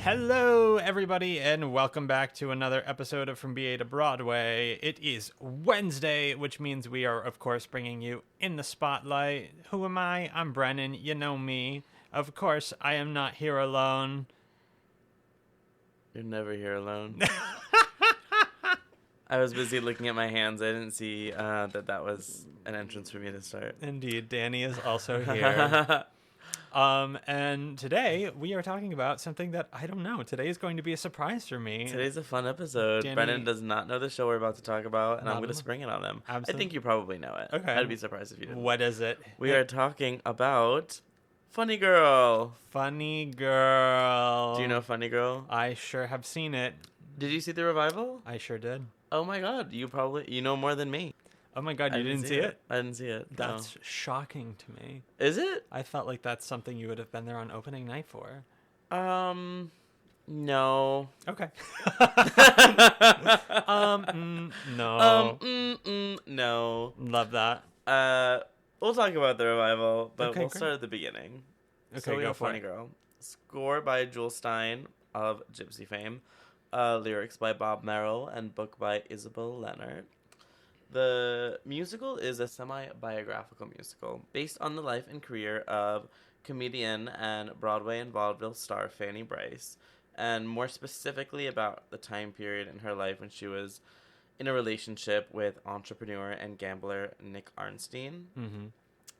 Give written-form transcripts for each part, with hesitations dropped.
Hello, everybody, and welcome back to another episode of From BA to Broadway. It is Wednesday, which means we are, of course, bringing you In the Spotlight. Who am I? I'm Brennan. You know me. Of course, I am not here alone. You're never here alone. I was busy looking at my hands. I didn't see that was an entrance for me to start. Indeed, Danny is also here. And today we are talking about something that I don't know. Today is going to be a surprise for me. Today's a fun episode. Danny, Brennan does not know the show we're about to talk about, and I'm going to spring it on him. Absolutely. I think you probably know it. Okay. I'd be surprised if you didn't. What is it? We are talking about Funny Girl. Funny Girl. Do you know Funny Girl? I sure have seen it. Did you see the revival? I sure did. Oh my god, you know more than me. Oh my god, you didn't see it? I didn't see it. That's shocking to me. Is it? I felt like that's something you would have been there on opening night for. No. Okay. No. No. Love that. We'll talk about the revival, but Okay, we'll great. start at the beginning. Okay, So we go have for Funny it. Girl. Score by Jules Stein of Gypsy fame. Lyrics by Bob Merrill and book by Isabel Leonard. The musical is a semi-biographical musical based on the life and career of comedian and Broadway and vaudeville star Fanny Brice, and more specifically about the time period in her life when she was in a relationship with entrepreneur and gambler Nick Arnstein. Mm-hmm.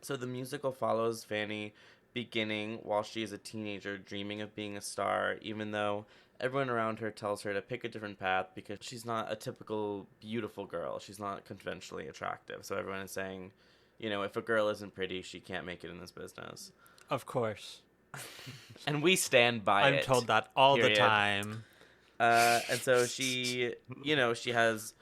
So the musical follows Fanny beginning while she is a teenager dreaming of being a star, even though everyone around her tells her to pick a different path because she's not a typical beautiful girl. She's not conventionally attractive. So everyone is saying, you know, if a girl isn't pretty, she can't make it in this business. Of course. And we stand by it. I'm told that all period. the time. And so she, you know, she has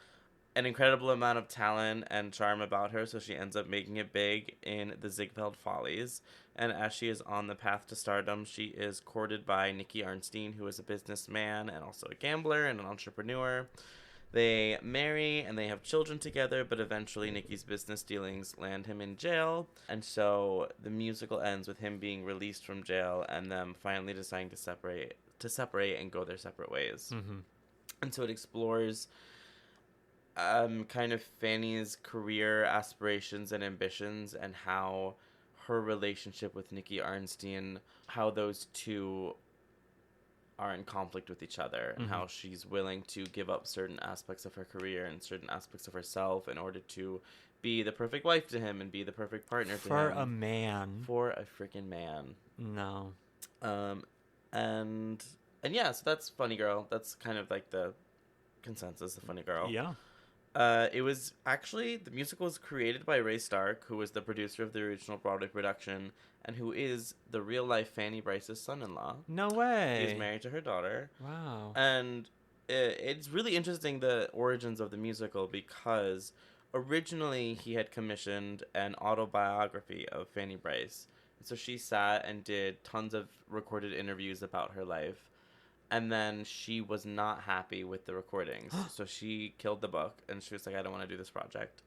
an incredible amount of talent and charm about her, so she ends up making it big in the Ziegfeld Follies. And as she is on the path to stardom, she is courted by Nicky Arnstein, who is a businessman and also a gambler and an entrepreneur. They marry and they have children together, but eventually Nicky's business dealings land him in jail. And so the musical ends with him being released from jail and them finally deciding to separate and go their separate ways. Mm-hmm. And so it explores kind of Fanny's career aspirations and ambitions and how her relationship with Nicky Arnstein, how those two are in conflict with each other, and how she's willing to give up certain aspects of her career and certain aspects of herself in order to be the perfect wife to him and be the perfect partner to him. For a man. For a freaking man. No. And yeah, so that's Funny Girl. That's kind of like the consensus of Funny Girl. Yeah. It was actually, the musical was created by Ray Stark, who was the producer of the original Broadway production, and who is the real-life Fanny Brice's son-in-law. No way. He's married to her daughter. Wow. And it's really interesting, the origins of the musical, because originally he had commissioned an autobiography of Fanny Brice. So she sat and did tons of recorded interviews about her life. And then she was not happy with the recordings. So she killed the book. And she was like, I don't want to do this project.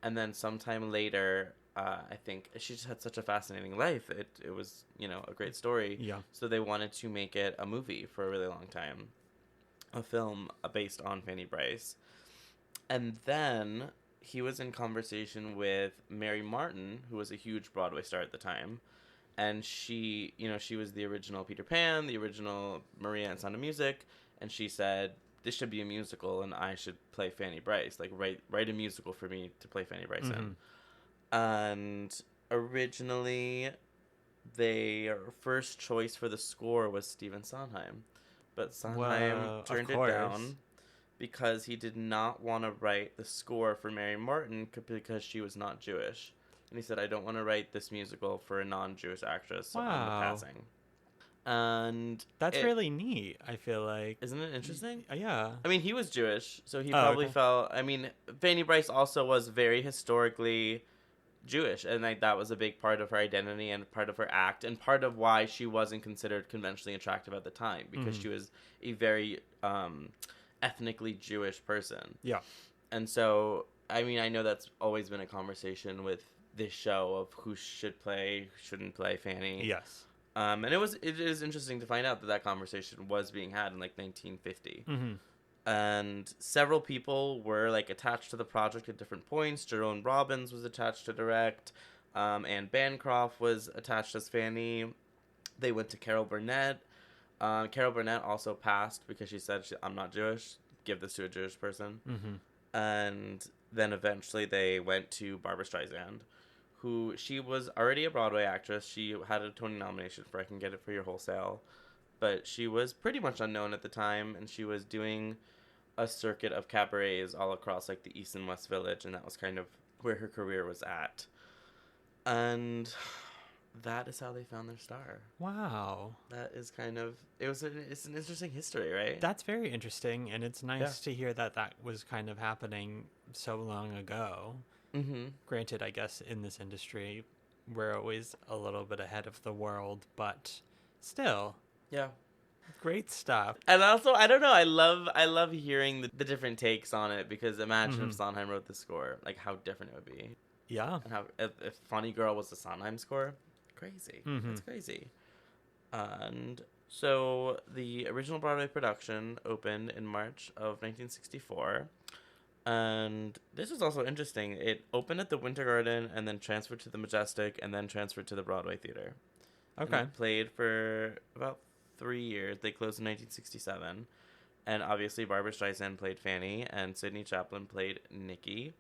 And then sometime later, I think she just had such a fascinating life. It was, you know, a great story. Yeah. So they wanted to make it a movie for a really long time. A film based on Fanny Brice. And then he was in conversation with Mary Martin, who was a huge Broadway star at the time. And she, you know, she was the original Peter Pan, the original Maria and Sound of Music. And she said, this should be a musical and I should play Fanny Brice. Like, write a musical for me to play Fanny Brice in. And originally, their first choice for the score was Stephen Sondheim. But Sondheim turned it down because he did not want to write the score for Mary Martin because she was not Jewish. And he said, I don't want to write this musical for a non-Jewish actress, so I'm passing. And that's really neat, I feel like. Isn't it interesting? Yeah. I mean, he was Jewish, so he probably felt... I mean, Fanny Brice also was very historically Jewish, and like that was a big part of her identity and part of her act, and part of why she wasn't considered conventionally attractive at the time, because she was a very ethnically Jewish person. Yeah. And so, I mean, I know that's always been a conversation with this show of who should play, shouldn't play Fanny. Yes. And it is interesting to find out that that conversation was being had in like 1950. Mm-hmm. And several people were like attached to the project at different points. Jerome Robbins was attached to direct. Anne Bancroft was attached as Fanny. They went to Carol Burnett. Carol Burnett also passed because she said, I'm not Jewish. Give this to a Jewish person. Mm-hmm. And then eventually they went to Barbra Streisand, who she was already a Broadway actress. She had a Tony nomination for I Can Get It For Your Wholesale. But she was pretty much unknown at the time, and she was doing a circuit of cabarets all across like the East and West Village, and that was kind of where her career was at. And that is how they found their star. Wow. That is kind of it's an interesting history, right? That's very interesting, and it's nice to hear that was kind of happening so long ago. Mm-hmm. Granted, I guess in this industry, we're always a little bit ahead of the world, but still. Yeah. Great stuff. And also, I don't know, I love hearing the different takes on it, because imagine if Sondheim wrote the score, like how different it would be. Yeah. And how if Funny Girl was the Sondheim score, crazy. That's crazy. And so the original Broadway production opened in March of 1964. And this was also interesting. It opened at the Winter Garden and then transferred to the Majestic and then transferred to the Broadway Theater. Okay. And it played for about 3 years. They closed in 1967. And obviously Barbra Streisand played Fanny and Sidney Chaplin played Nikki.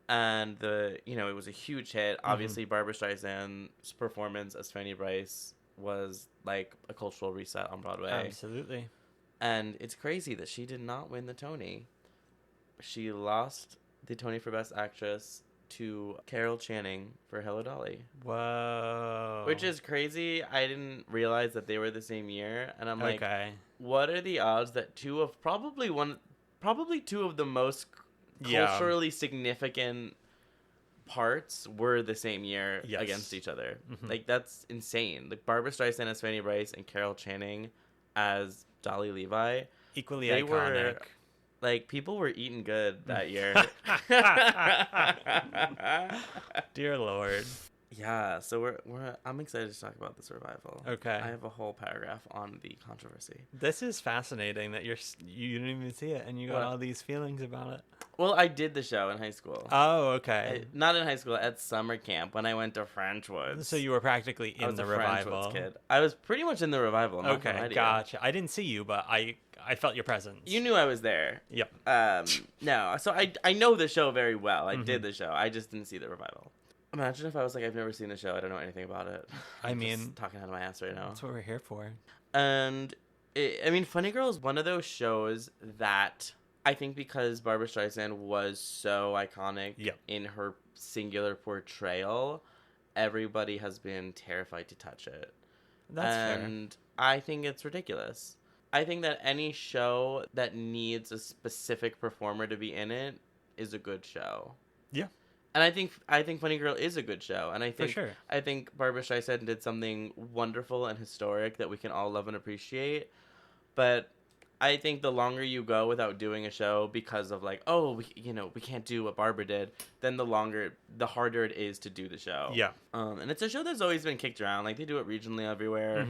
And it was a huge hit. Obviously Barbra Streisand's performance as Fanny Bryce was like a cultural reset on Broadway. Absolutely. And it's crazy that she did not win the Tony. She lost the Tony for Best Actress to Carol Channing for Hello, Dolly. Whoa. Which is crazy. I didn't realize that they were the same year. And I'm like, okay. What are the odds that probably two of the most culturally significant parts were the same year against each other? Like, that's insane. Like, Barbra Streisand as Fanny Bryce and Carol Channing as Dolly Levi. Equally iconic. Like, people were eating good that year. Dear Lord. Yeah, so I'm excited to talk about this revival. Okay. I have a whole paragraph on the controversy. This is fascinating that you didn't even see it and you got all these feelings about it. Well, I did the show in high school. Oh, okay. Not in high school, at summer camp when I went to Frenchwoods. So you were practically in the revival. Kid. I was pretty much in the revival. Okay, gotcha. I didn't see you, but I felt your presence. You knew I was there. Yep. No, so I know the show very well. I did the show. I just didn't see the revival. Imagine if I was like, I've never seen the show. I don't know anything about it. I'm just talking out of my ass right now. That's what we're here for. And Funny Girl is one of those shows that I think because Barbra Streisand was so iconic in her singular portrayal, everybody has been terrified to touch it. That's fair. And I think it's ridiculous. I think that any show that needs a specific performer to be in it is a good show. Yeah. And I think Funny Girl is a good show. And I think, for sure. I think Barbra Streisand did something wonderful and historic that we can all love and appreciate. But I think the longer you go without doing a show because of like, we can't do what Barbara did, then the harder it is to do the show. Yeah. And it's a show that's always been kicked around. Like, they do it regionally everywhere.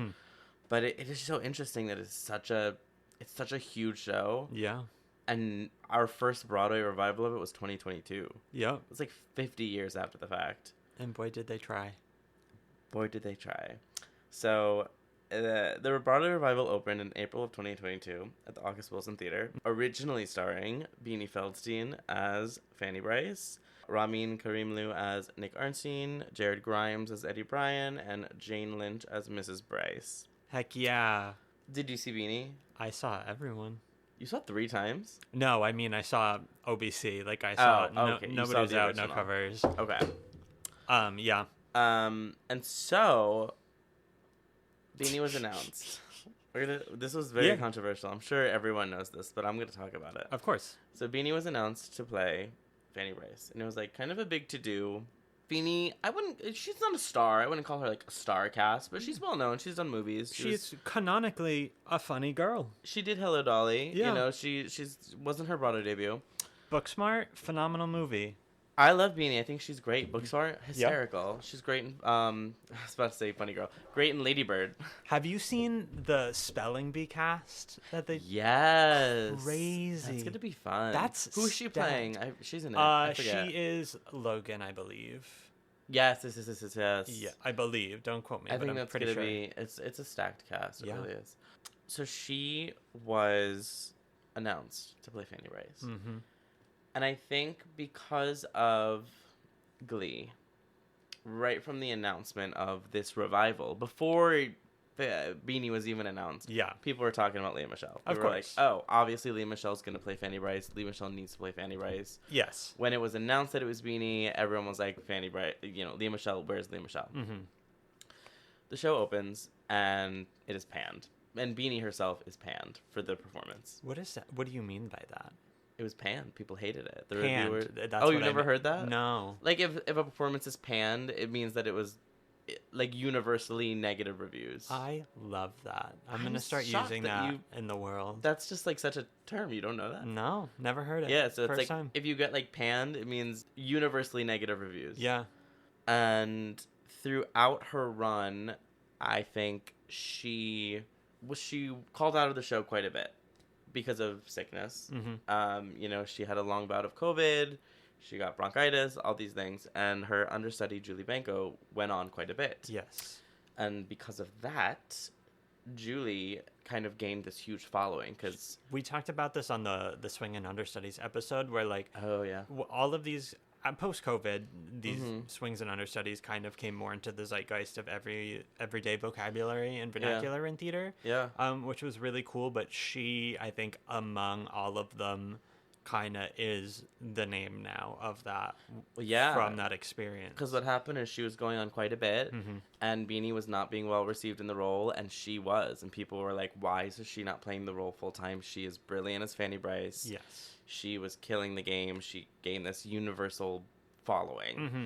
But it is so interesting that it's such a huge show. Yeah. And our first Broadway revival of it was 2022. Yep. It's like 50 years after the fact. And boy, did they try. Boy, did they try. So the Broadway revival opened in April of 2022 at the August Wilson Theater, originally starring Beanie Feldstein as Fanny Bryce, Ramin Karimloo as Nick Arnstein, Jared Grimes as Eddie Bryan, and Jane Lynch as Mrs. Bryce. Heck yeah. Did you see Beanie? I saw everyone. You saw it 3 times? No, I mean I saw OBC. Like I saw Nobody's Out, original. No Covers. Okay. Yeah. And so Beanie was announced. This was very controversial. I'm sure everyone knows this, but I'm gonna talk about it. Of course. So Beanie was announced to play Fanny Bryce, and it was like kind of a big to-do. Beanie, she's not a star. I wouldn't call her like a star cast, but she's well known. She's done movies. She's canonically a funny girl. She did Hello, Dolly. Yeah. She's wasn't her Broadway debut. Booksmart, phenomenal movie. I love Beanie. I think she's great. Books are hysterical. She's great in, I was about to say Funny Girl. Great in Lady Bird. Have you seen the Spelling Bee cast that they? Yes. Crazy. That's gonna be fun. That's Who is she stacked. playing? She's in it. I She forget. is Logan, I believe. Yes. Yeah, I believe. Don't quote me, I but think I'm that's pretty gonna sure. be. It's a stacked cast. It Yeah. really is. So she was announced to play Fanny Bryce, Mm-hmm. and I think because of Glee, right from the announcement of this revival, before Beanie was even announced, Yeah. people were talking about Leah Michele. Of They were course. like, oh, obviously Leah Michelle's going to play Fanny Bryce. Leah Michele needs to play Fanny Bryce. Yes. When it was announced that it was Beanie, everyone was like, Fanny Bryce, Leah Michele, where's Leah Michele? Mm-hmm. The show opens, and it is panned. And Beanie herself is panned for the performance. What is that? What do you mean by that? It was panned. People hated it. The Panned. reviewer... That's Oh, what you've I never mean. heard that? No. Like, if a performance is panned, it means that it was, like, universally negative reviews. I love that. I'm going I'm to start shocked using that that in the world. That's just, like, such a term. You don't know that? No, never heard it. Yeah, so it's First like, time. if you get, like, panned, it means universally negative reviews. Yeah. And throughout her run, I think she called out of the show quite a bit because of sickness. Mm-hmm. She had a long bout of COVID, she got bronchitis, all these things, and her understudy Julie Benko went on quite a bit. Yes. And because of that, Julie kind of gained this huge following because We talked about this on the Swing and Understudies episode where, like, oh yeah, all of these, post-COVID, these Mhm. swings and understudies kind of came more into the zeitgeist of everyday vocabulary and vernacular in theater, yeah, which was really cool. But she, I think, among all of them, kind of is the name now of that well, yeah, from that experience. because what happened is she was going on quite a bit, Mhm. and Beanie was not being well received in the role, and she was, and people were like, why is she not playing the role full time? She is brilliant as Fanny Bryce. Yes. She was killing the game. She gained this universal following. Mm-hmm.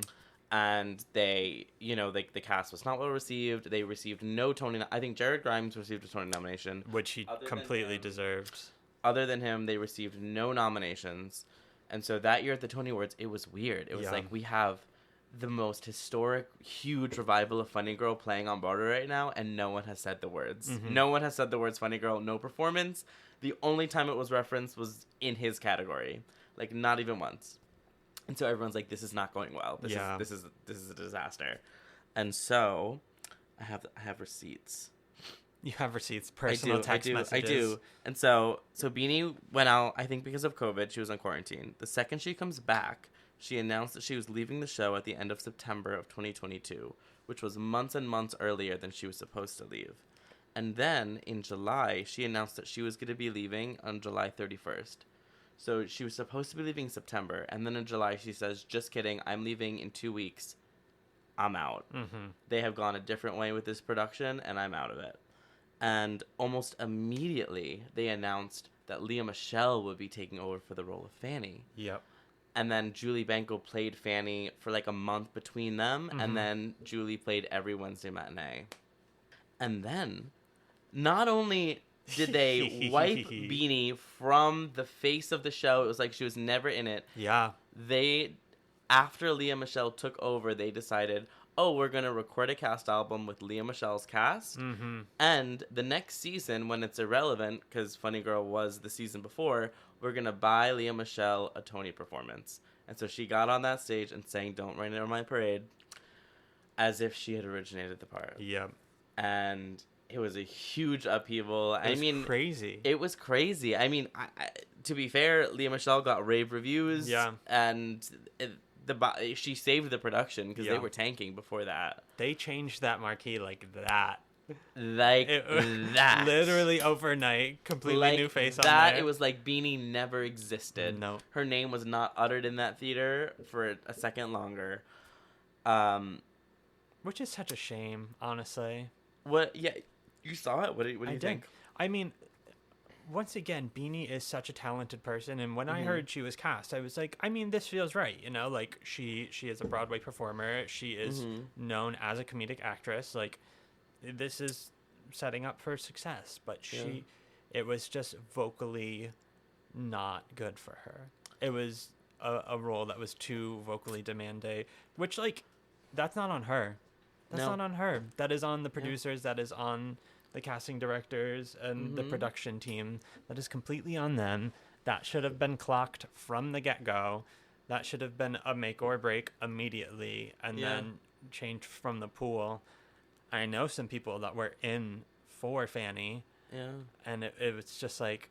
And they, the cast was not well received. They received no Tony. I think Jared Grimes received a Tony nomination. Which he Other than completely him- deserved. Other than him, they received no nominations. And so that year at the Tony Awards, it was weird. It was Yeah. like, we have the most historic, huge revival of Funny Girl playing on Broadway right now, and no one has said the words. Mhm. No one has said the words Funny Girl, no performance. The only time it was referenced was in his category. Like, not even once. And so everyone's like, this is not going well. This is a disaster. And so I have receipts. You have receipts, personal text messages. I do. And so Beanie went out, I think because of COVID, she was on quarantine. The second she comes back, she announced that she was leaving the show at the end of September of 2022, which was months and months earlier than she was supposed to leave. And then in July, she announced that she was going to be leaving on July 31st. So she was supposed to be leaving in September, and then in July she says, just kidding, I'm leaving in 2 weeks. I'm out. Mm-hmm. They have gone a different way with this production, and I'm out of it. And almost immediately, they announced that Leah Michele would be taking over for the role of Fanny. Yep. And then Julie Benko played Fanny for like a month between them, Mhm. and then Julie played every Wednesday matinee. And then, not only did they wipe Beanie from the face of the show, it was like she was never in it. Yeah. After Leah Michele took over, they decided, oh, we're going to record a cast album with Leah Michelle's cast. Mm-hmm. And the next season, when it's irrelevant, because Funny Girl was the season before, we're going to buy Leah Michele a Tony performance. And so she got on that stage and sang Don't Rain on My Parade as if she had originated the part. Yep. And it was a huge upheaval. It was crazy. It was crazy. I mean, to be fair, Leah Michele got rave reviews. Yeah. And she saved the production because Yeah. they were tanking before that. They changed that marquee like that. Like that. Literally overnight. Completely Like new face that, on there. it was like Beanie never existed. No. Her name was not uttered in that theater for a second longer. Which is such a shame, honestly. What? Yeah, you saw it. What do you I think? did. I mean, once again, Beanie is such a talented person, and when I Mhm. heard she was cast, I was like, I mean, this feels right, like she is a Broadway performer, she is Mhm. known as a comedic actress, like this is setting up for success, but it was just vocally not good for her. It was a role that was too vocally demanding, which, like, that's not on her. That's No. not on her. That is on the Yeah. producers. That is on the casting directors and the Mhm. production team. That is completely on them. That should have been clocked from the get-go. That should have been a make or break immediately, and Yeah. then changed from the pool. I know some people that were in for Fanny, Yeah. and it was just like,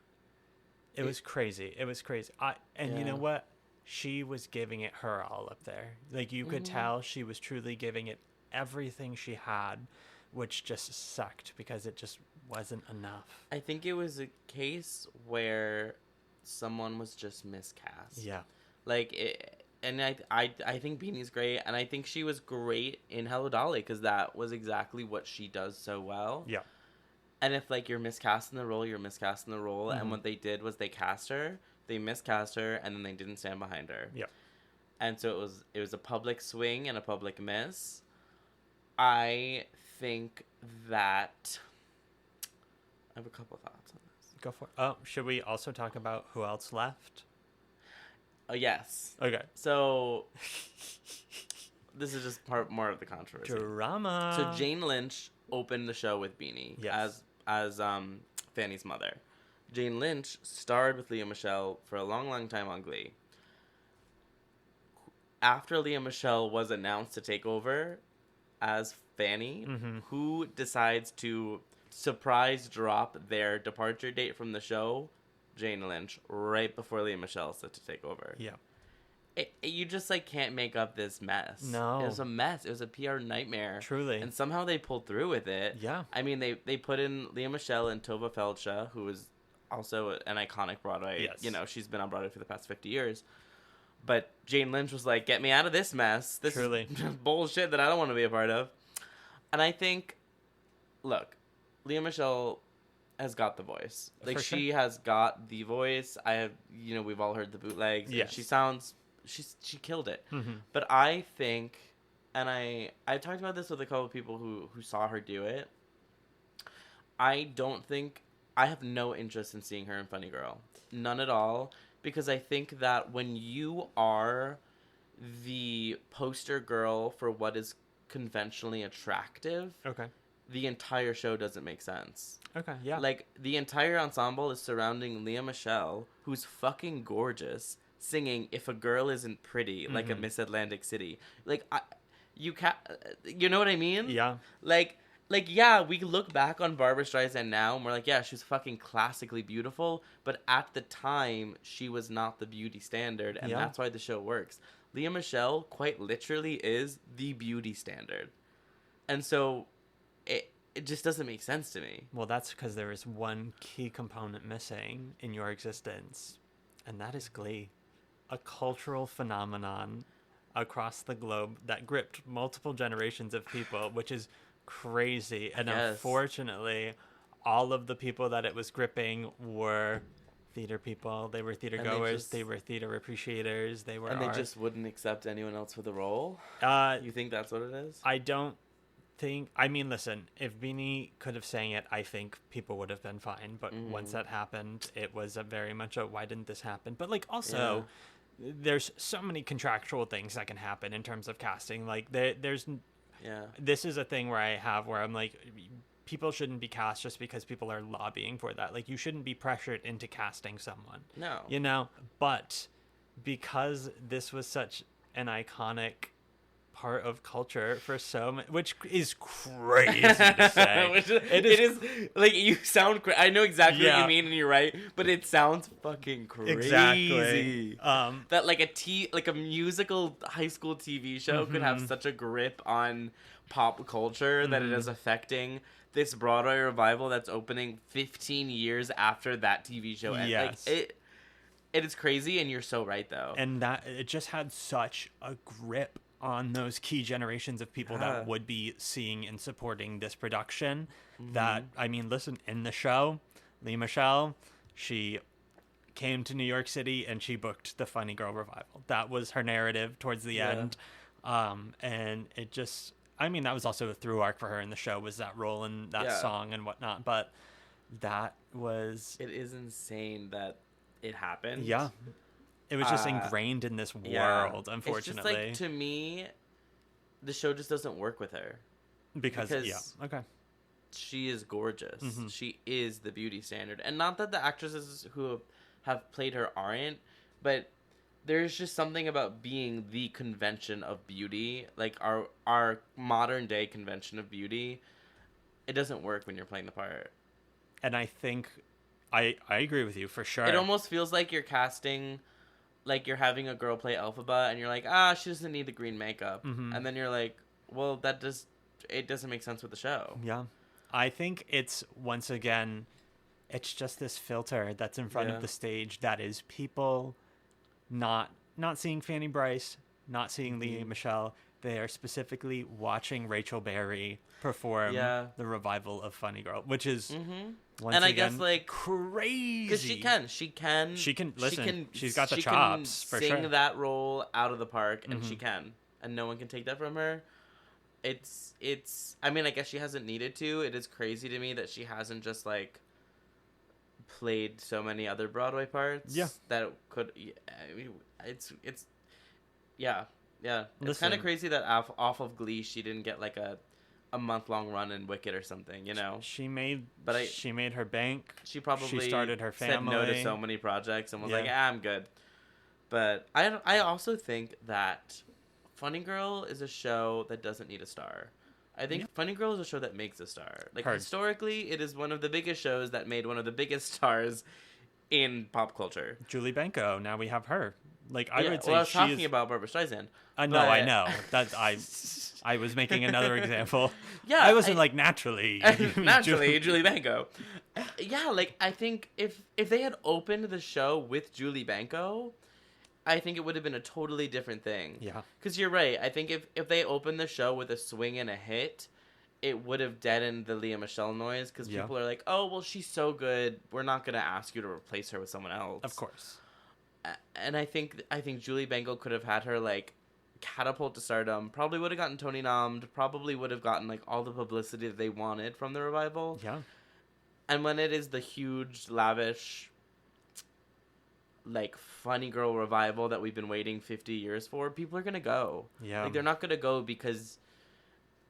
it was crazy. It was crazy. You know Yeah. what? She was giving it her all up there. Like, you could Mhm. tell she was truly giving it everything she had, which just sucked because it just wasn't enough. I think it was a case where someone was just miscast. Yeah. Like, and I think Beanie's great, and I think she was great in Hello Dolly, because that was exactly what she does so well. Yeah. And if, like, you're miscasting the role, you're miscasting the role, Mhm. and what they did was they cast her, they miscast her, and then they didn't stand behind her. Yeah. And so it was a public swing and a public miss. I think that I have a couple thoughts on this. Go for it. Oh, should we also talk about who else left? Oh, yes. Okay. So this is just more of the controversy. Drama. So Jane Lynch opened the show with Beanie Yes. as Fanny's mother. Jane Lynch starred with Leah Michele for a long, long time on Glee. After Leah Michele was announced to take over as Fanny, Mhm. who decides to surprise drop their departure date from the show? Jane Lynch, right before Leah Michele said to take over. Yeah. You just, like, can't make up this mess. No. It was a mess. It was a PR nightmare. Truly. And somehow they pulled through with it. Yeah. I mean, they put in Leah Michele and Tova Feldsha, who is also an iconic Broadway. Yes. You know, she's been on Broadway for the past 50 years. But Jane Lynch was like, get me out of this mess. This Truly. is bullshit that I don't want to be a part of. And I think, look, Leah Michele has got the voice. Like, For she has got the voice. We've all heard the bootlegs. Yes. And she killed it. Mm-hmm. But I think, and I talked about this with a couple of people who saw her do it. I have no interest in seeing her in Funny Girl. None at all. Because I think that when you are the poster girl for what is conventionally attractive, Okay. the entire show doesn't make sense. Okay. Yeah. Like, the entire ensemble is surrounding Leah Michele, who's fucking gorgeous, singing "If a Girl Isn't Pretty," like a Mhm. Miss Atlantic City. Like, you know what I mean? Yeah. Like, yeah, we look back on Barbra Streisand now, and we're like, yeah, she was fucking classically beautiful, but at the time, she was not the beauty standard, and Yeah. that's why the show works. Leah Michele, quite literally, is the beauty standard. And so, it just doesn't make sense to me. Well, that's because there is one key component missing in your existence, and that is Glee, a cultural phenomenon across the globe that gripped multiple generations of people, which is crazy. And Yes. unfortunately, all of the people that it was gripping were theater people. They were theater And they goers. just- They were theater appreciators. They were And they art. just wouldn't accept anyone else for the role? You think that's what it is? I don't think. I mean, listen. If Beanie could have sang it, I think people would have been fine. But once that happened, it was a very much a why didn't this happen? But, like, also, there's so many contractual things that can happen in terms of casting. Like, there's. Yeah. This is a thing where I'm like, people shouldn't be cast just because people are lobbying for that. Like, you shouldn't be pressured into casting someone. No. You know, but because this was such an iconic part of culture for so many, which is crazy to say. It is like, you sound I know exactly what Yeah. you mean, and you're right, but it sounds fucking crazy. Exactly. That like a musical high school TV show could have such a grip on pop culture that it is affecting this Broadway revival that's opening 15 years after that TV show. And Yes. like, it is crazy, and you're so right though. And that it just had such a grip on those key generations of people that would be seeing and supporting this production. That, I mean, listen, in the show, Leah Michele, she came to New York City and she booked the Funny Girl revival. That was her narrative towards the end. And it just, I mean, that was also a through arc for her in the show, was that role and that song and whatnot. But that was... It is insane that it happened. Yeah. It was just ingrained in this world, unfortunately. It's just like, to me, the show just doesn't work with her. Because yeah, okay. She is gorgeous. Mm-hmm. She is the beauty standard. And not that the actresses who have played her aren't, but there's just something about being the convention of beauty, like our modern day convention of beauty. It doesn't work when you're playing the part. And I think I agree with you for sure. It almost feels like you're casting, like you're having a girl play Elphaba, and you're like, she doesn't need the green makeup. Mm-hmm. And then you're like, well, it doesn't make sense with the show. Yeah. I think it's, once again, it's just this filter that's in front of the stage that is people not seeing Fanny Bryce, not seeing Lea Michele. They are specifically watching Rachel Berry perform the revival of Funny Girl, which is once and I again, guess like crazy. Because she can listen. She's got the chops for sure. Sing that role out of the park, and she can, and no one can take that from her. It's. I mean, I guess she hasn't needed to. It is crazy to me that she hasn't just like played so many other Broadway parts. Yeah. That could. I mean, it's. Yeah. It's kind of crazy that off of Glee she didn't get like a month-long run in Wicked or something. You know. She made her bank. She probably started her family. Said no to so many projects and was like, I'm good. But I also think that Funny Girl is a show that doesn't need a star. I think Funny Girl is a show that makes a star. Like, historically, it is one of the biggest shows that made one of the biggest stars in pop culture. Julie Benko. Now we have her. Like, I would say I was talking about Barbra Streisand. I know. That's I was making another example. Yeah. I wasn't like naturally. Naturally, Julie Benko. Yeah, like, I think if they had opened the show with Julie Benko, I think it would have been a totally different thing. Yeah. Because you're right. I think if they opened the show with a swing and a hit, it would have deadened the Lea Michele noise. Because people are like, oh, well, she's so good. We're not going to ask you to replace her with someone else. Of course. And I think Julie Benko could have had her, like, catapult to stardom. Probably would have gotten Tony nommed. Probably would have gotten, like, all the publicity that they wanted from the revival. Yeah. And when it is the huge, lavish, like, Funny Girl revival that we've been waiting 50 years for, people are gonna go. Yeah. Like, they're not gonna go because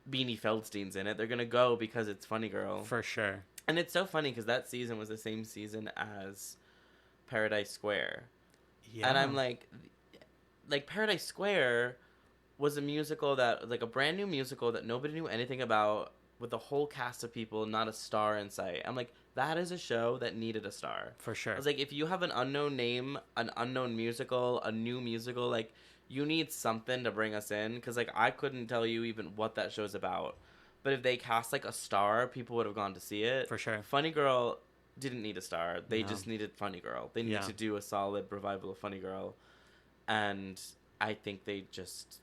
Beanie Feldstein's in it. They're gonna go because it's Funny Girl. For sure. And it's so funny because that season was the same season as Paradise Square. Yeah. And I'm like Paradise Square was a musical that, like, a brand new musical that nobody knew anything about, with a whole cast of people, not a star in sight. I'm like, that is a show that needed a star. For sure. I was like, if you have an unknown name, an unknown musical, a new musical, like, you need something to bring us in. Because, like, I couldn't tell you even what that show's about. But if they cast, like, a star, people would have gone to see it. For sure. Funny Girl didn't need a star. They just needed Funny Girl. They needed to do a solid revival of Funny Girl. And I think they just...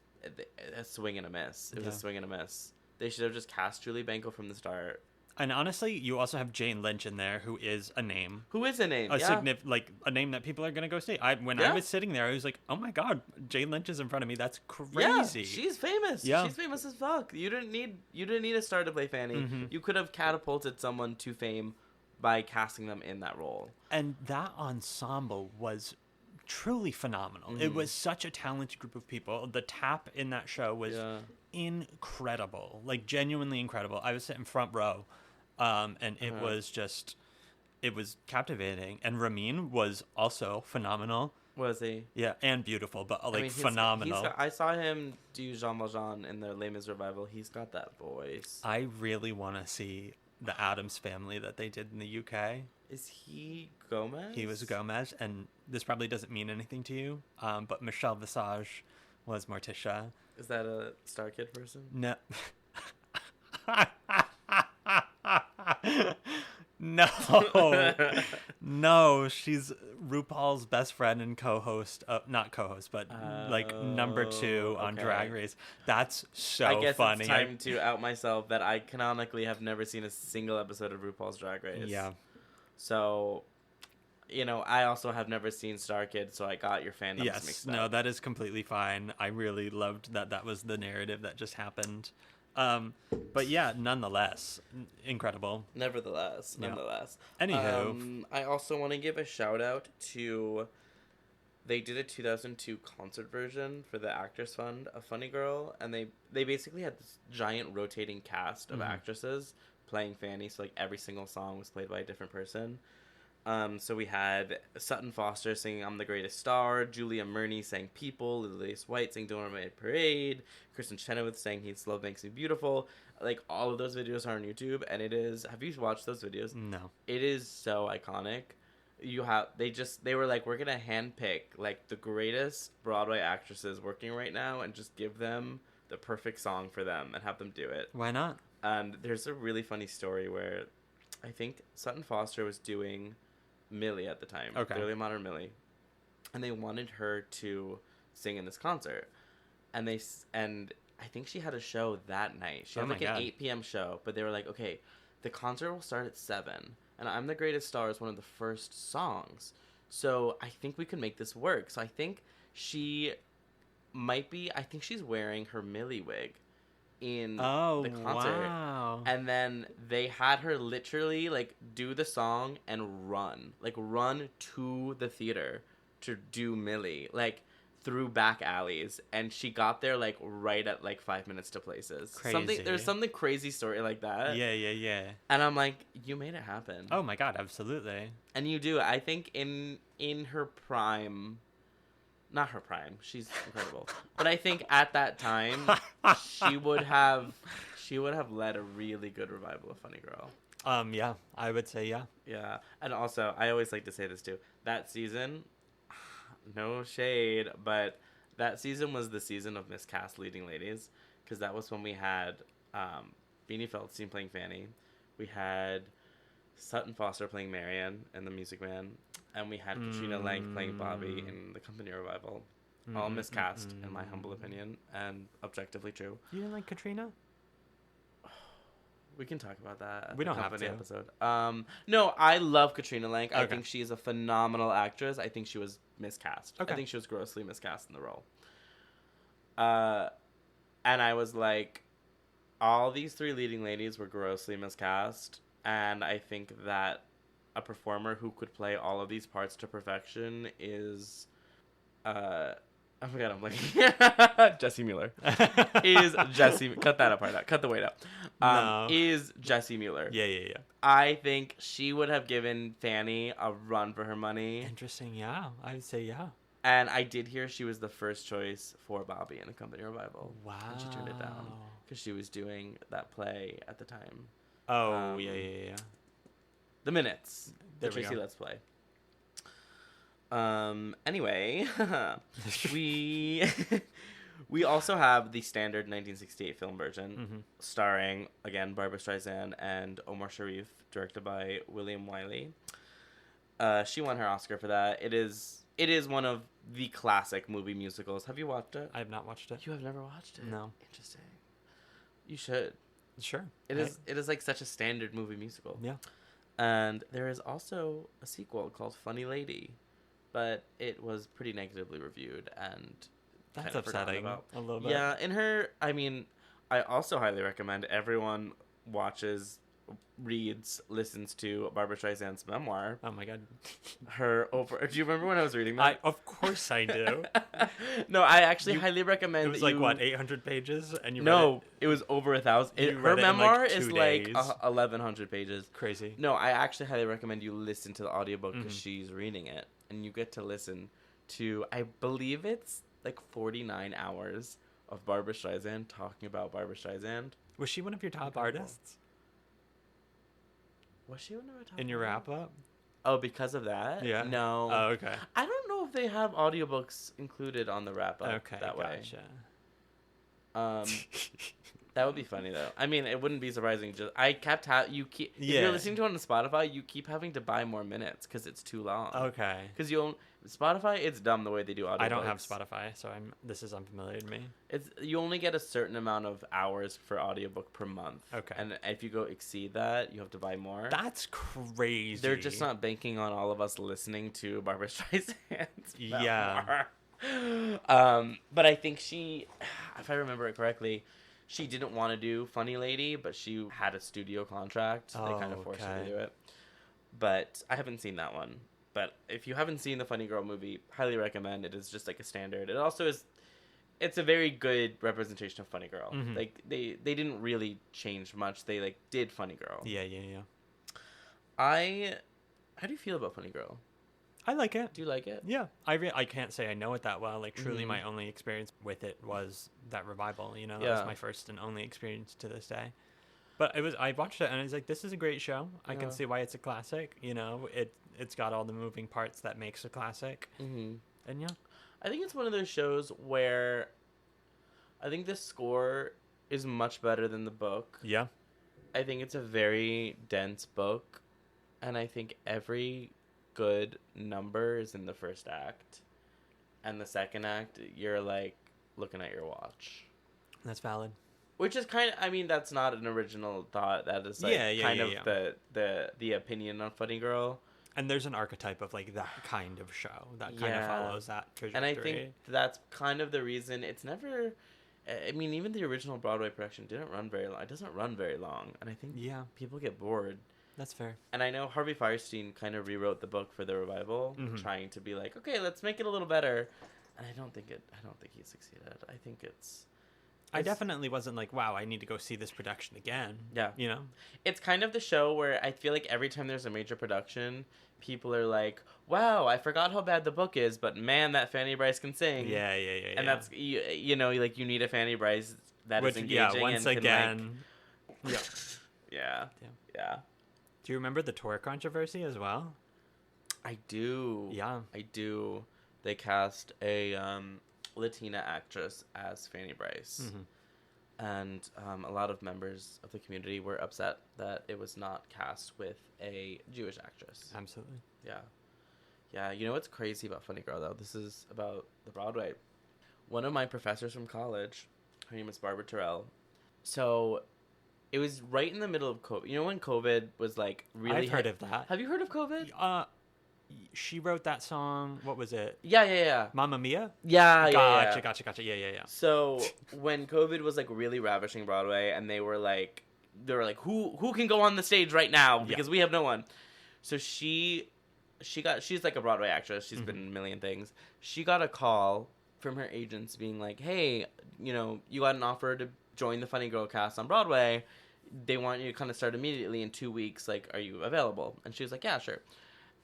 a swing and a miss. It was a swing and a miss. They should have just cast Julie Benko from the start. And honestly, you also have Jane Lynch in there, who is a name. A name that people are going to go see. When I was sitting there, I was like, oh my God, Jane Lynch is in front of me. That's crazy. Yeah, she's famous. Yeah. She's famous as fuck. You didn't need a star to play Fanny. Mm-hmm. You could have catapulted someone to fame by casting them in that role. And that ensemble was truly phenomenal. Mm-hmm. It was such a talented group of people. The tap in that show was incredible, like genuinely incredible. I was sitting front row, and it was captivating. And Ramin was also phenomenal. Was he? Yeah, and beautiful, but like phenomenal. I saw him do Jean Valjean in the Les Mis revival. He's got that voice. I really want to see the Addams Family that they did in the UK. Is he Gomez? He was Gomez, and this probably doesn't mean anything to you, but Michelle Visage was Morticia. Is that a Star Kid person? No. No, she's RuPaul's best friend and co-host, not co-host, but like number 2 on Drag Race. That's so funny. I guess it's time to out myself that I canonically have never seen a single episode of RuPaul's Drag Race. Yeah. So, you know, I also have never seen Star Kid, so I got your fandoms mixed up. No, that is completely fine. I really loved that was the narrative that just happened. But yeah, nonetheless, incredible. Nevertheless. Anywho. I also want to give a shout out to they did a 2002 concert version for the Actors Fund of Funny Girl, and they basically had this giant rotating cast of actresses playing Fanny, so like every single song was played by a different person. So we had Sutton Foster singing I'm the Greatest Star, Julia Murney sang People, Lilias White sang Don't Run Parade, Kristen Chenoweth sang He's Love Makes Me Beautiful. Like, all of those videos are on YouTube, and it is... Have you watched those videos? No. It is so iconic. They were like, we're gonna handpick, like, the greatest Broadway actresses working right now and just give them the perfect song for them and have them do it. Why not? And there's a really funny story where I think Sutton Foster was doing Millie at the time. Okay. Clearly Modern Millie. And they wanted her to sing in this concert. And I think she had a show that night. She had like an 8 p.m. show. But they were like, okay, the concert will start at 7. And I'm the Greatest Star is one of the first songs. So I think we can make this work. So I think she's wearing her Millie wig in the concert. Wow. And then they had her literally like do the song and run to the theater to do Millie, like through back alleys, and she got there like right at like 5 minutes to places. Crazy. There's something crazy story like that. Yeah. And I'm like, you made it happen. Oh my God, absolutely. And you do. I think in her prime, not her prime, she's incredible. But I think at that time, she would have led a really good revival of Funny Girl. Yeah, I would say yeah. Yeah. And also, I always like to say this too. That season, no shade, but that season was the season of miscast leading ladies, because that was when we had Beanie Feldstein playing Fanny. We had Sutton Foster playing Marian in The Music Man. And we had Katrina Lenk playing Bobby in the Company Revival. All miscast, in my humble opinion, and objectively true. You didn't like Katrina? We can talk about that at we the don't have Company to. episode. No, I love Katrina Lenk. Okay. I think she's a phenomenal actress. I think she was miscast. Okay. I think she was grossly miscast in the role. And I was like, all these 3 leading ladies were grossly miscast, and I think that a performer who could play all of these parts to perfection is, oh my God, I'm like, Jessie Mueller. Cut that apart, cut the weight out. No. Is Jessie Mueller. Yeah. I think she would have given Fanny a run for her money. Interesting, yeah. I would say yeah. And I did hear she was the first choice for Bobby in the Company Revival. Wow. And she turned it down because she was doing that play at the time. Oh, yeah. The Minutes. There The we Tracy go. Let's Play. Anyway, we also have the standard 1968 film version, starring, again, Barbra Streisand and Omar Sharif, directed by William Wiley. She won her Oscar for that. It is one of the classic movie musicals. Have you watched it? I have not watched it. You have never watched it? No. Interesting. You should. Sure. It is like such a standard movie musical. Yeah. And there is also a sequel called Funny Lady, but it was pretty negatively reviewed and That's kind of forgotten upsetting about. a little bit. Yeah, I also highly recommend everyone listens to Barbra Streisand's memoir. Oh my God. Do you remember when I was reading that? Of course I do. No, I actually highly recommend. It was like, what, 800 pages? And you read No, it was over 1,000. You Her read it in, memoir like, is 2 like days. 1,100 pages. Crazy. No, I actually highly recommend you listen to the audiobook because she's reading it. And you get to listen to, I believe it's like 49 hours of Barbra Streisand talking about Barbra Streisand. Was she one of your top Incredible. artists Was she one of our top in your artists? wrap-up? Oh, because of that? Yeah. No. Oh, okay. I don't know if they have audiobooks included on the wrap-up Okay, that way. gotcha. That would be funny though. I mean, it wouldn't be surprising. Just if Yeah. you're listening to it on Spotify, you keep having to buy more minutes because it's too long. Okay. Because Spotify, it's dumb the way they do audiobooks. I don't have Spotify, so this is unfamiliar to me. You only get a certain amount of hours for audiobook per month. Okay. And if you go exceed that, you have to buy more. That's crazy. They're just not banking on all of us listening to Barbra Streisand's Yeah. memoir. But I think she, if I remember it correctly, she didn't want to do Funny Lady, but she had a studio contract. So they kind of forced her to do it. But I haven't seen that one. But if you haven't seen the Funny Girl movie, highly recommend. It is just like a standard. It also is. It's a very good representation of Funny Girl. Mm-hmm. Like they didn't really change much. They like did Funny Girl. Yeah. How do you feel about Funny Girl? I like it. Do you like it? Yeah, I can't say I know it that well. Like, truly, Mm-hmm. my only experience with it was that revival. You know, that Yeah. was my first and only experience to this day. But I watched it and I was like, this is a great show. I can Yeah. see why it's a classic. You know, it's got all the moving parts that makes a classic. Mm-hmm. And yeah, I think it's one of those shows where I think the score is much better than the book. yeah, I think it's a very dense book, and I think every good number is in the first act, and the second act you're like looking at your watch, that's valid. which is kind of, I mean, that's not an original thought. That is like the opinion on Funny Girl. And there's an archetype of like that kind of show that kind of Yeah. follows that trajectory. And I think that's kind of the reason it's never. I mean, even the original Broadway production didn't run very long. It doesn't run very long, and I think yeah, people get bored. that's fair. And I know Harvey Fierstein kind of rewrote the book for the revival, Mhm. trying to be like, okay, let's make it a little better. And I don't think he succeeded. I think I definitely wasn't like, wow, I need to go see this production again. Yeah. You know? it's kind of the show where I feel like every time there's a major production, people are like, wow, I forgot how bad the book is, but man, that Fanny Bryce can sing. Yeah. And that's, you know, like you need a Fanny Bryce that is engaging. Yeah, once and again. Can, like... Yeah. Do you remember the tour controversy as well? I do. Yeah. I do. They cast a Latina actress as Fanny Bryce. Mm-hmm. And a lot of members of the community were upset that it was not cast with a Jewish actress. Absolutely. Yeah, you know what's crazy about Funny Girl, though? This is about the Broadway. One of my professors from college, her name is Barbara Terrell. So it was right in the middle of COVID. You know when COVID was, like, really... I've heard of that. Have you heard of COVID? She wrote that song. What was it? Yeah. Mamma Mia? Yeah. Gotcha. Yeah. So when COVID was, like, really ravishing Broadway, and they were like, who can go on the stage right now? Because we have no one. So she's like a Broadway actress. She's been in a million things. She got a call from her agents being like, hey, you know, you got an offer to join the Funny Girl cast on Broadway. They want you to kind of start immediately in 2 weeks. Like, are you available? And she was like, yeah, sure.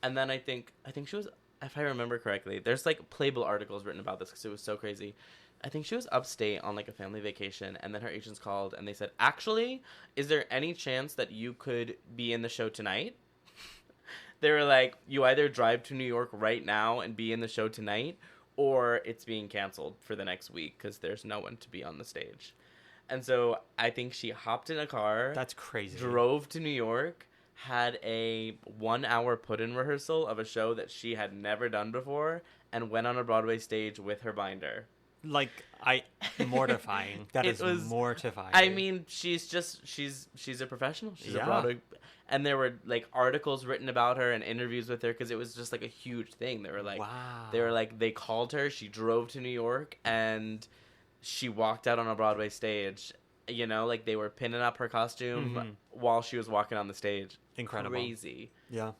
And then I think she was, if I remember correctly, there's like Playbill articles written about this because it was so crazy. I think she was upstate on like a family vacation, and then her agents called and they said, actually, is there any chance that you could be in the show tonight? They were like, you either drive to New York right now and be in the show tonight, or it's being canceled for the next week because there's no one to be on the stage. And so I think she hopped in a car. That's crazy. Drove to New York, had a 1-hour put-in rehearsal of a show that she had never done before, and went on a Broadway stage with her binder. Like, mortifying. It was mortifying. I mean, she's a professional. She's a Broadway, and there were like articles written about her and interviews with her because it was just like a huge thing. They were like, wow. They called her. She drove to New York and she walked out on a Broadway stage. You know, like they were pinning up her costume while she was walking on the stage. Incredible. Crazy. Yeah.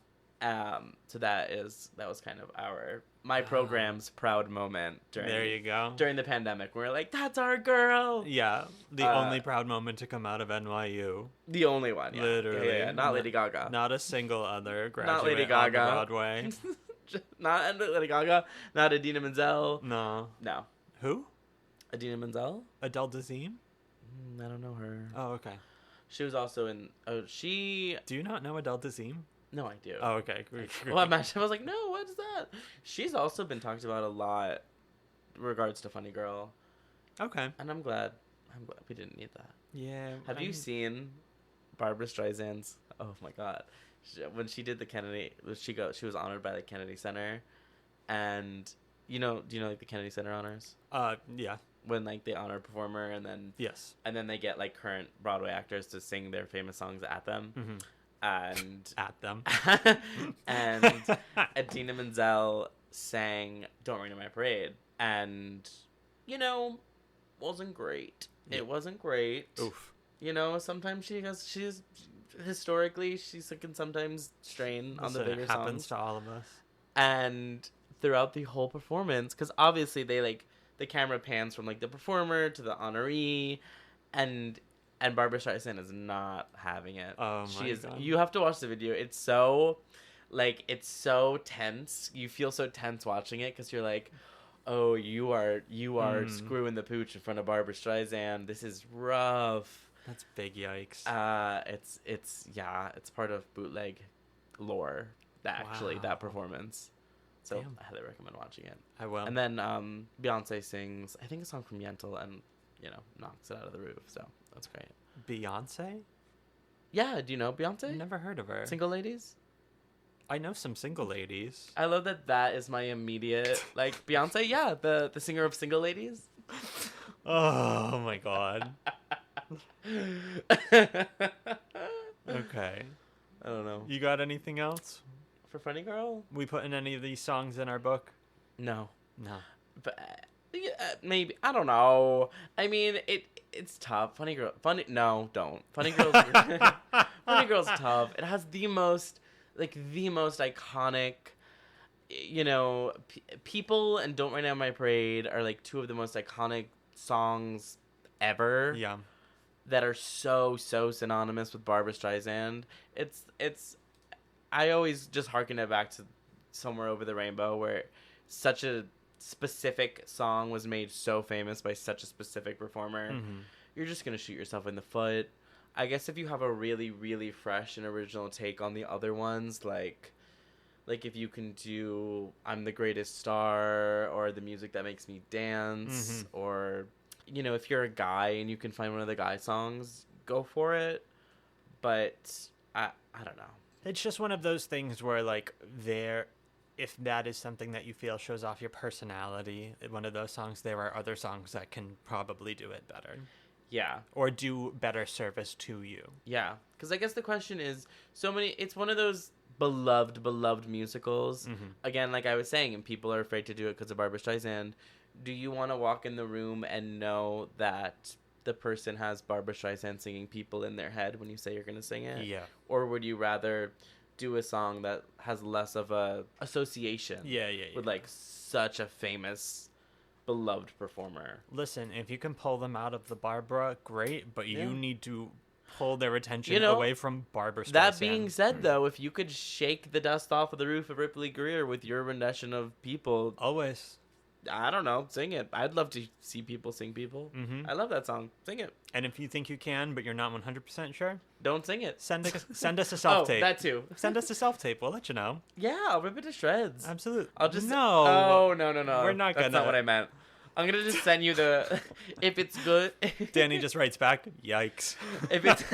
So that was kind of my program's proud moment during the pandemic. We're like, that's our girl. Yeah, the only proud moment to come out of NYU. The only one, yeah. Literally. Yeah. Not Lady Gaga. Not a single other graduate not Lady Gaga. on Broadway. Not Lady Gaga. Not Idina Menzel. No. Who? Idina Menzel? Adele Dazeem? I don't know her. Oh, okay. She was also in... Do you not know Adele Dazeem? No, I do. Oh, okay. Well, I was like, no, what is that? She's also been talked about a lot in regards to Funny Girl. Okay. And I'm glad we didn't need that. Yeah. Have you seen Barbara Streisand's... Oh, my God. When she did the Kennedy... She was honored by the Kennedy Center. And, do you know, like, the Kennedy Center honors? Yeah. When, like, they honor a performer and then... Yes. And then they get, like, current Broadway actors to sing their famous songs at them. Mm-hmm. And at them. And Idina Menzel sang "Don't Rain on My Parade," and wasn't great. Yeah. It wasn't great. Oof. Sometimes historically she can sometimes strain on the bigger songs. It happens to all of us. And throughout the whole performance, because obviously the camera pans from like the performer to the honoree, and Barbara Streisand is not having it. Oh She my is. God. You have to watch the video. It's so tense. You feel so tense watching it because you're like, oh, you are screwing the pooch in front of Barbara Streisand. This is rough. That's big yikes. It's part of bootleg lore. Actually, Wow. that performance. So Damn. I highly recommend watching it. I will. And then Beyonce sings, I think, a song from Yentl, and knocks it out of the roof. So that's great. Beyonce? Yeah, do you know Beyonce? Never heard of her. Single Ladies? I know some single ladies. I love that is my immediate, like, Beyonce, yeah, the singer of Single Ladies. Oh my God. Okay. I don't know. You got anything else? For Funny Girl? We putting any of these songs in our book? No. No. But maybe, I don't know. I mean, it's tough. Funny don't. Funny Girl's Funny Girl's tough. It has the most iconic, People and Don't Rain on My Parade are like two of the most iconic songs ever. Yeah. That are so synonymous with Barbara Streisand. I always just harken it back to Somewhere Over the Rainbow, where such a specific song was made so famous by such a specific performer. Mm-hmm. You're just gonna shoot yourself in the foot. I guess if you have a really, really fresh and original take on the other ones, like if you can do I'm the Greatest Star, or The Music That Makes Me Dance, Mm-hmm. or, if you're a guy and you can find one of the guy songs, go for it. But I don't know. It's just one of those things where, like, if that is something that you feel shows off your personality, one of those songs, there are other songs that can probably do it better. Yeah. Or do better service to you. Yeah. Because I guess the question is, it's one of those beloved musicals. Mm-hmm. Again, like I was saying, and people are afraid to do it because of Barbara Streisand. Do you want to walk in the room and know that the person has Barbara Streisand singing People in their head when you say you're going to sing it? Yeah. Or would you rather do a song that has less of a association with like such a famous beloved performer? Listen, if you can pull them out of the Barbara, great, but Yeah. you need to pull their attention away from Barbara Streisand. That being said, though, if you could shake the dust off of the roof of Ripley Greer with your rendition of People, always. I don't know, sing it. I'd love to see people sing People. Mm-hmm. I love that song. Sing it. And if you think you can, but you're not 100% sure, Don't sing it. send us a self-tape. Oh, that too. Send us a self-tape. We'll let you know. Yeah, I'll rip it to shreds. Absolutely. I'll just... No. Oh, no. We're not That's gonna... not what I meant. I'm going to just send you the... If it's good... Danny just writes back, yikes. If it's...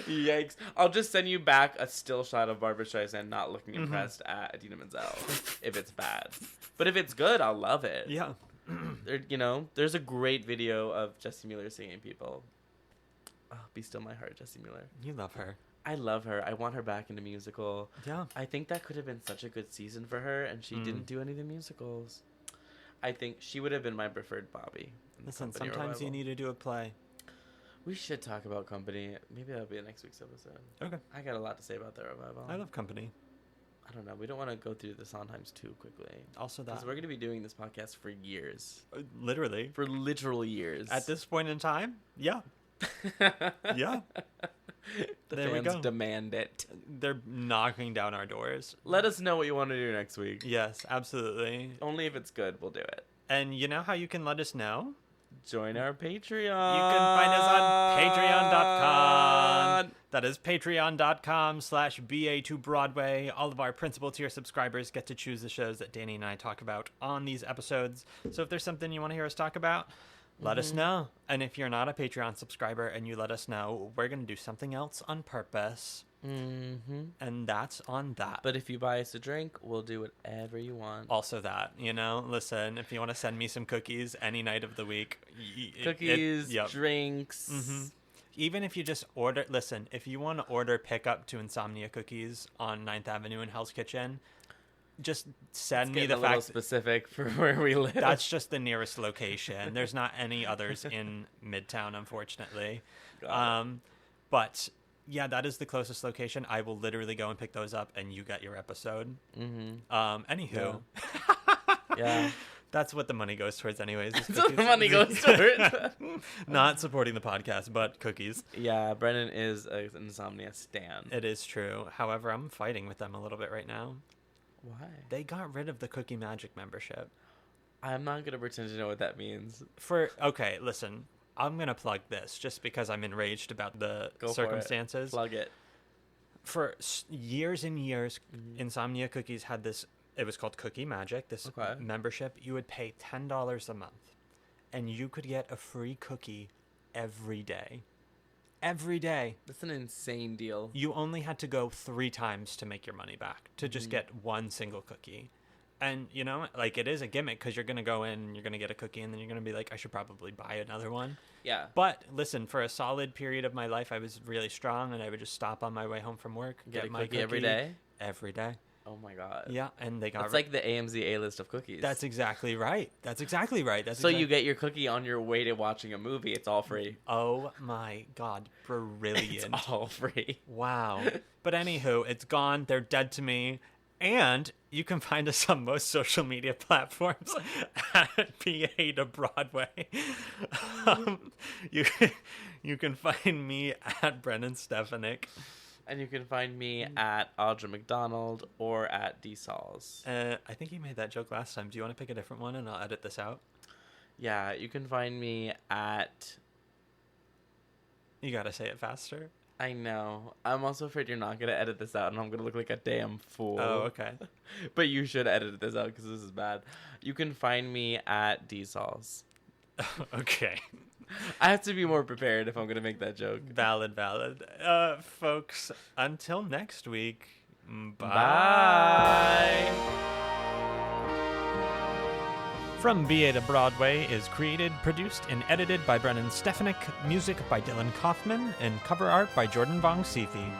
Yikes. I'll just send you back a still shot of Barbara Streisand not looking impressed at Idina Menzel if it's bad. But if it's good, I'll love it. Yeah. There's a great video of Jessie Mueller singing People. Oh, Be Still My Heart, Jessie Mueller. You love her. I love her. I want her back in a musical. Yeah. I think that could have been such a good season for her, and she didn't do any of the musicals. I think she would have been my preferred Bobby. Listen, Company sometimes you Revival. need to do a play. We should talk about Company. Maybe that'll be next week's episode. Okay. I got a lot to say about the revival. I love Company. I don't know. We don't want to go through the Sondheims too quickly. Also Because that. we're going to be doing this podcast for years. Literally. For literal years. At this point in time? Yeah. Yeah. The There we fans go. demand it. They're knocking down our doors. Let us know what you want to do next week. Yes, absolutely. Only if it's good, we'll do it. And you know how you can let us know? Join our Patreon. You can find us on patreon.com. That is patreon.com/BA2Broadway. All of our principal tier subscribers get to choose the shows that Danny and I talk about on these episodes. So if there's something you want to hear us talk about, let us know. And if you're not a Patreon subscriber and you let us know, we're going to do something else on purpose. Mm-hmm. And that's on that. But if you buy us a drink, we'll do whatever you want. Also that, listen, if you want to send me some cookies any night of the week. Cookies, yep. drinks. Mm-hmm. Even if you just order, listen, if you want to order pickup to Insomnia Cookies on 9th Avenue in Hell's Kitchen, just send me the a little fact specific for where we live. that's just the nearest location. There's not any others in Midtown, unfortunately. But Yeah, that is the closest location. I will literally go and pick those up, and you get your episode. Mm-hmm. Anywho. Yeah. That's what the money goes towards anyways. That's what the money goes towards. Not supporting the podcast, but cookies. Yeah, Brennan is an Insomnia stan. It is true. However, I'm fighting with them a little bit right now. Why? They got rid of the Cookie Magic membership. I'm not going to pretend to know what that means. Okay, listen. I'm going to plug this just because I'm enraged about the circumstances. Plug it. For years and years, Insomnia Cookies had this. It was called Cookie Magic, this membership. You would pay $10 a month, and you could get a free cookie every day. Every day. That's an insane deal. You only had to go 3 times to make your money back, to just get one single cookie. And, you know, like, it is a gimmick because you're going to go in and you're going to get a cookie, and then you're going to be like, I should probably buy another one. Yeah. But, listen, for a solid period of my life, I was really strong, and I would just stop on my way home from work, Get a my cookie every day? Every day. Oh my god. Yeah, and they got... It's like the AMZ A-list of cookies. That's exactly right. So you get your cookie on your way to watching a movie. It's all free. Oh my god. Brilliant. It's all free. Wow. But anywho, it's gone. They're dead to me. And you can find us on most social media platforms at PA to Broadway. You can find me at Brennan Stefanik. And you can find me at Audra McDonald or at DSauls. I think you made that joke last time. Do you want to pick a different one and I'll edit this out? Yeah, you can find me at... You gotta say it faster. I know. I'm also afraid you're not going to edit this out and I'm going to look like a damn fool. Oh, okay. But you should edit this out because this is bad. You can find me at DSauls. Okay. I have to be more prepared if I'm going to make that joke. Valid. Folks, until next week, bye. From BA to Broadway is created, produced, and edited by Brennan Stefanik, music by Dylan Kaufman, and cover art by Jordan Vongsithi.